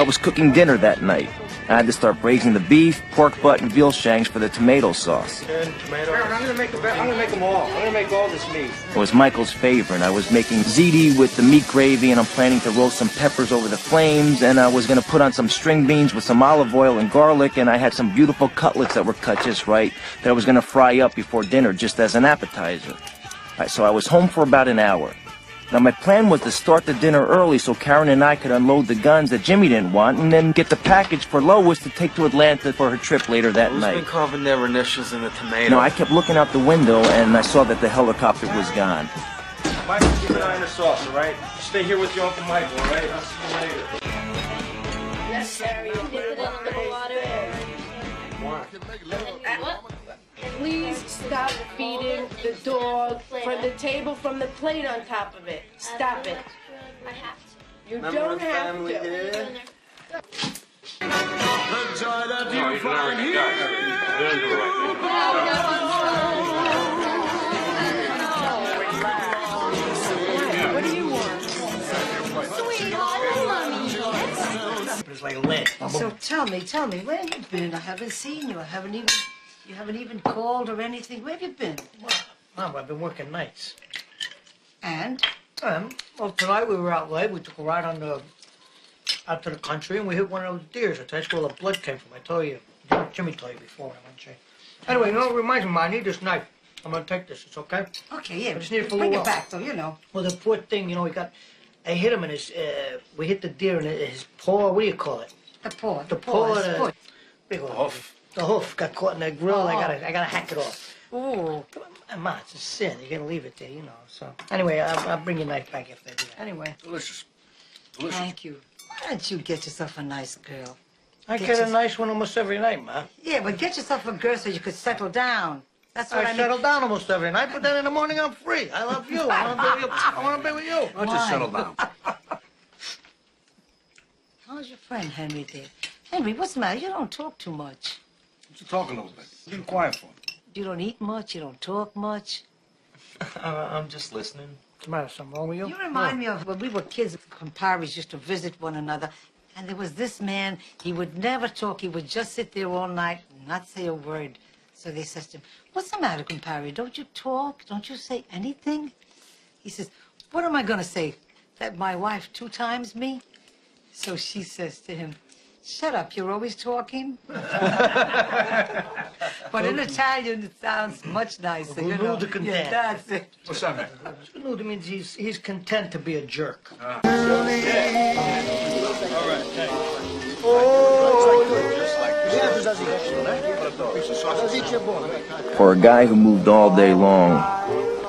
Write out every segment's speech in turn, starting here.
I was cooking dinner that night. I had to start braising the beef, pork butt, and veal shanks for the tomato sauce. I'm gonna make them all. I'm gonna make all this meat. It was Michael's favorite. I was making ziti with the meat gravy, and I'm planning to roast some peppers over the flames, and I was gonna put on some string beans with some olive oil and garlic, and I had some beautiful cutlets that were cut just right that I was gonna fry up before dinner just as an appetizer. So I was home for about an hour. Now, my plan was to start the dinner early so Karen and I could unload the guns that Jimmy didn't want and then get the package for Lois to take to Atlanta for her trip later that night. Who's been carving their initials in the tomato? No, I kept looking out the window and I saw that the helicopter was gone. Michael, keep an eye on the sauce, all right? Stay here with your Uncle Michael, all right? I'll see you later. Yes, sir. You dip it in a little water. What? Please stop feeding the dog from the table from the plate on top of it. Stop it. I have to. You don't have to. The joy that you find here. What do you want? Sweetheart, It's like a lint. So tell me, where have you been? I haven't seen you. You haven't even called or anything. Where have you been? Mom, I've been working nights. And? Well, tonight we were out late. We took a ride out to the country, and we hit one of those deers. That's where all the blood came from. I told you. Jimmy told you before when I went to. Anyway, you know what reminds me, Ma, I need this knife. I'm gonna take this. It's okay? Okay, yeah. I just need it for a bring little it while. back, though, you know. Well, the poor thing, you know, I hit him in his, we hit the deer in his paw. What do you call it? The paw. The paw. his foot. The hoof. The hoof got caught in that grill. Oh. I gotta hack it off. Oh. Ma, it's a sin. You gotta leave it there, you know. So anyway, I'll bring your knife back if they do that. Anyway. Delicious. Thank you. Why don't you get yourself a nice girl? I get a nice one almost every night, Ma. Yeah, but get yourself a girl so you could settle down. That's what I mean. settle down almost every night, but then in the morning I'm free. I love you. I want to be with you. Why don't you settle down? How's your friend Henry there? Henry, what's the matter? You don't talk too much. What you talking over there? You've been quiet for. You don't eat much. You don't talk much. I'm just listening. What's the matter? Something wrong with you? You remind me of when we were kids, comparis used to visit one another, and there was this man, he would never talk, he would just sit there all night and not say a word. So they said to him, what's the matter, compari? Don't you talk? Don't you say anything? He says, what am I going to say? That my wife 2 times me? So she says to him, shut up, you're always talking. But in Italian, it sounds much nicer, you know. Yeah, that's it. What's that, man? It means he's content to be a jerk. For a guy who moved all day long,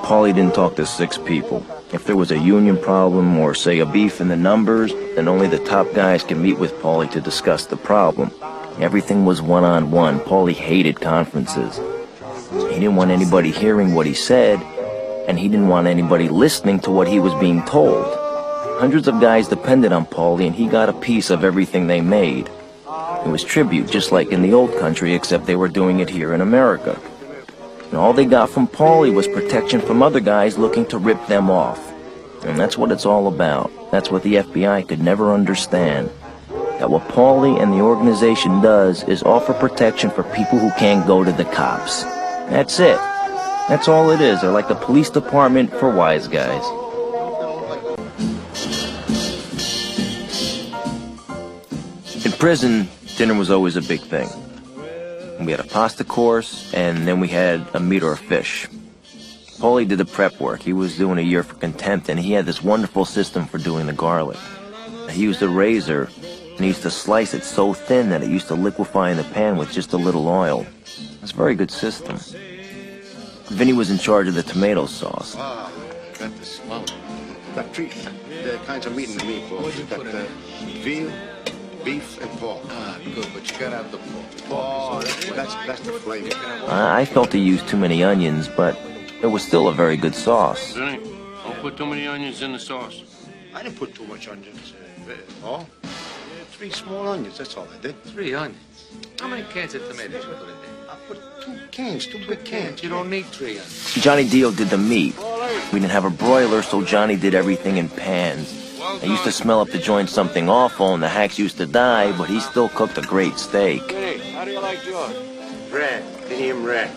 Paulie didn't talk to 6 people. If there was a union problem or, say, a beef in the numbers, then only the top guys could meet with Paulie to discuss the problem. Everything was one-on-one. Paulie hated conferences. He didn't want anybody hearing what he said, and he didn't want anybody listening to what he was being told. Hundreds of guys depended on Paulie, and he got a piece of everything they made. It was tribute, just like in the old country, except they were doing it here in America. And all they got from Paulie was protection from other guys looking to rip them off. And that's what it's all about. That's what the FBI could never understand. That what Paulie and the organization does is offer protection for people who can't go to the cops. That's it. That's all it is. They're like the police department for wise guys. In prison, dinner was always a big thing. We had a pasta course, and then we had a meat or a fish. Paulie did the prep work. He was doing a year for contempt, and he had this wonderful system for doing the garlic. He used a razor, and he used to slice it so thin that it used to liquefy in the pan with just a little oil. It's a very good system. Vinny was in charge of the tomato sauce. Wow, got the smell. Got 3 kinds of meat in the meatball. What'd you put in it? Veal, beef, and pork. Ah, good, but you gotta have the pork. Oh, that's the flavor. I felt he used too many onions, but it was still a very good sauce. Vinny, don't put too many onions in the sauce. I didn't put too much onions. Oh, 3 small onions, that's all I did. 3 onions. How many cans of tomatoes you put in there? I put 2 cans, 2 big cans. You don't need 3 onions. Johnny Dio did the meat. We didn't have a broiler, so Johnny did everything in pans. I used to smell up the joint something awful, and the hacks used to die, but he still cooked a great steak. Hey, how do you like yours? Rare, medium rare.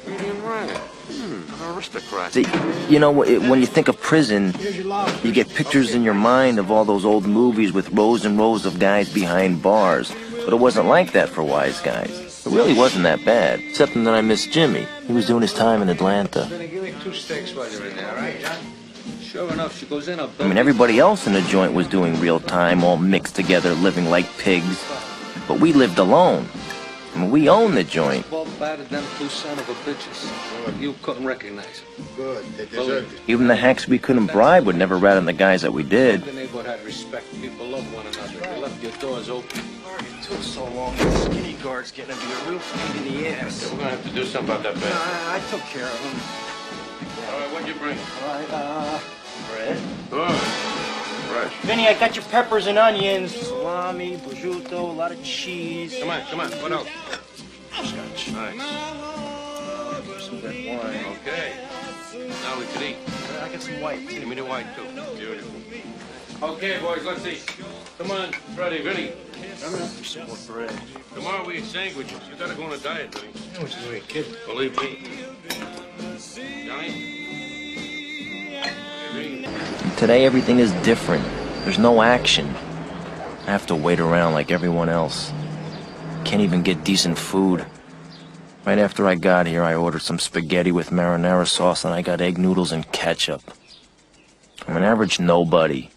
Medium rare. An aristocrat. See, you know, when you think of prison, you get pictures in your mind of all those old movies with rows and rows of guys behind bars. But it wasn't like that for Wise Guys. It really wasn't that bad, except that I missed Jimmy. He was doing his time in Atlanta. Gonna give me 2 steaks while you're in there, right, John? Sure enough, she goes in a I mean, everybody else in the joint was doing real time, all mixed together, living like pigs. But we lived alone. I mean, we owned the joint. Well, battered them 2 son of a bitches. Well, you couldn't recognize them. Good, they deserved it. Even the hacks we couldn't bribe would never rat on the guys that we did. The neighborhood had respect. People loved one another. They left your doors open. It took so long. The skinny guard's getting to be a real pain in the ass. We're gonna have to do something about that bed. I took care of him. All right, what'd you bring? All right, bread. Good. Fresh. Vinny, I got your peppers and onions, salami, prosciutto, a lot of cheese. Come on. What else? Scotch. Nice. Some red wine. Okay. Now we can eat. I got some white. Give me the white, too. Beautiful. Okay, boys, let's eat. Come on, Freddie, Vinny. Some more bread. Tomorrow we eat sandwiches. You gotta go on a diet, Vinny. Which is very kid. Believe me. Johnny? Vinny? Today, everything is different. There's no action. I have to wait around like everyone else. Can't even get decent food. Right after I got here, I ordered some spaghetti with marinara sauce, and I got egg noodles and ketchup. I'm an average nobody.